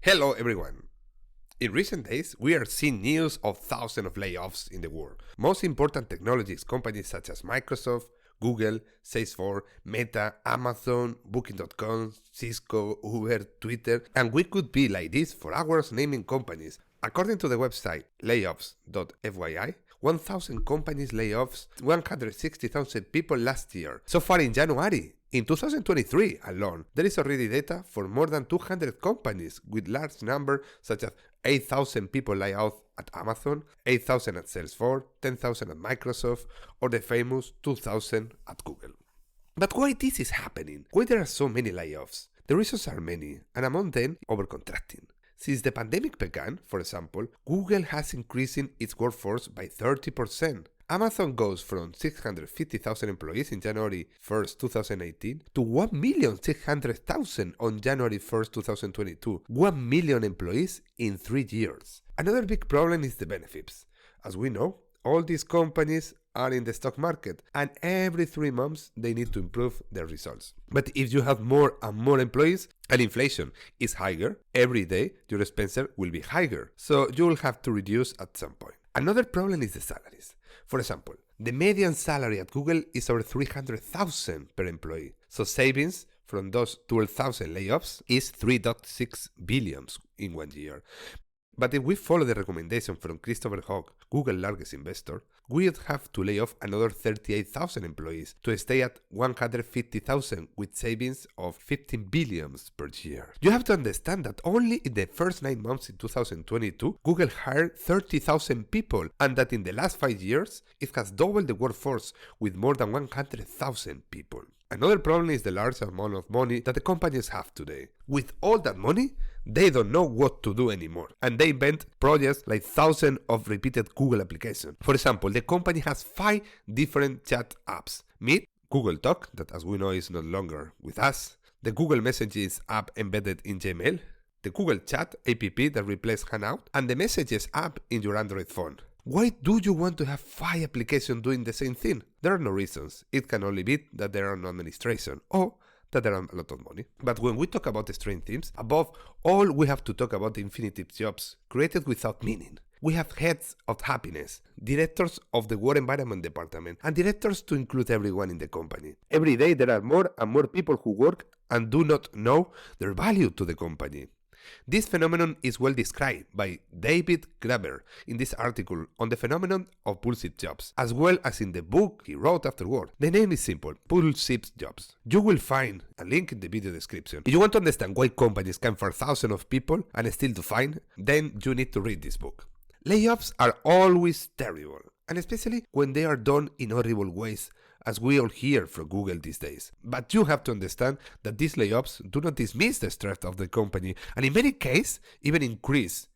Hello everyone. In recent days, we are seeing news of thousands of layoffs in the world. Most important technologies companies such as Microsoft, Google, Salesforce, Meta, Amazon, Booking.com, Cisco, Uber, Twitter, and we could be like this for hours naming companies. According to the website layoffs.fyi, 1,000 companies laid off 160,000 people last year. So far in January, in 2023 alone, there is already data for more than 200 companies with large numbers such as 8,000 people laid off at Amazon, 8,000 at Salesforce, 10,000 at Microsoft, or the famous 2,000 at Google. But why this is happening? Why there are so many layoffs? The reasons are many, and among them, overcontracting. Since the pandemic began, for example, Google has increased its workforce by 30%. Amazon goes from 650,000 employees in January 1st, 2018 to 1,600,000 on January 1st, 2022. 1 million employees in 3 years. Another big problem is the benefits. As we know, all these companies are in the stock market, and every 3 months they need to improve their results. But if you have more and more employees and inflation is higher, every day your expense will be higher, so you will have to reduce at some point. Another problem is the salaries. For example, the median salary at Google is over 300,000 per employee, so savings from those 12,000 layoffs is 3.6 billion in 1 year. But if we follow the recommendation from Christopher Hogg, Google's largest investor, we would have to lay off another 38,000 employees to stay at 150,000 with savings of 15 billion per year. You have to understand that only in the first 9 months in 2022, Google hired 30,000 people, and that in the last 5 years, it has doubled the workforce with more than 100,000 people. Another problem is the large amount of money that the companies have today. With all that money, they don't know what to do anymore, and they invent projects like thousands of repeated Google applications. For example, the company has 5 different chat apps: Meet, Google Talk, that as we know is no longer with us, the Google Messages app embedded in Gmail, the Google Chat app that replaced Hangout, and the Messages app in your Android phone. Why do you want to have 5 applications doing the same thing? There are no reasons. It can only be that there are no administration or that there are a lot of money. But when we talk about the strange themes, above all we have to talk about the infinitive jobs created without meaning. We have heads of happiness, directors of the work environment department, and directors to include everyone in the company. Every day there are more and more people who work and do not know their value to the company. This phenomenon is well described by David Graeber in this article on the phenomenon of bullshit jobs, as well as in the book he wrote afterward. The name is simple: Bullshit Jobs. You will find a link in the video description. If you want to understand why companies can fire thousands of people and still to find, then you need to read this book. Layoffs are always terrible, and especially when they are done in horrible ways, as we all hear from Google these days. But you have to understand that these layoffs do not dismiss the strength of the company, and in many cases even increase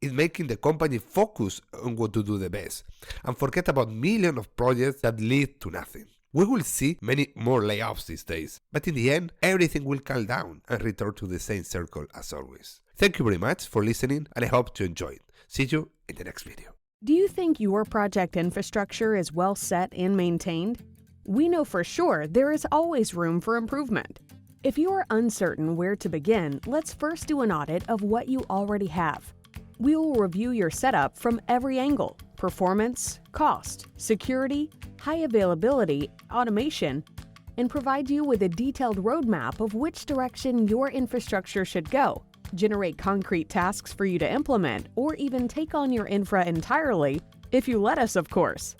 it, making the company focus on what to do the best and forget about millions of projects that lead to nothing. We will see many more layoffs these days, but in the end everything will calm down and return to the same circle as always. Thank you very much for listening, and I hope you enjoyed. See you in the next video. Do you think your project infrastructure is well set and maintained? We know for sure there is always room for improvement. If you are uncertain where to begin, let's first do an audit of what you already have. We will review your setup from every angle: performance, cost, security, high availability, automation, and provide you with a detailed roadmap of which direction your infrastructure should go. Generate concrete tasks for you to implement, or even take on your infra entirely, if you let us, of course.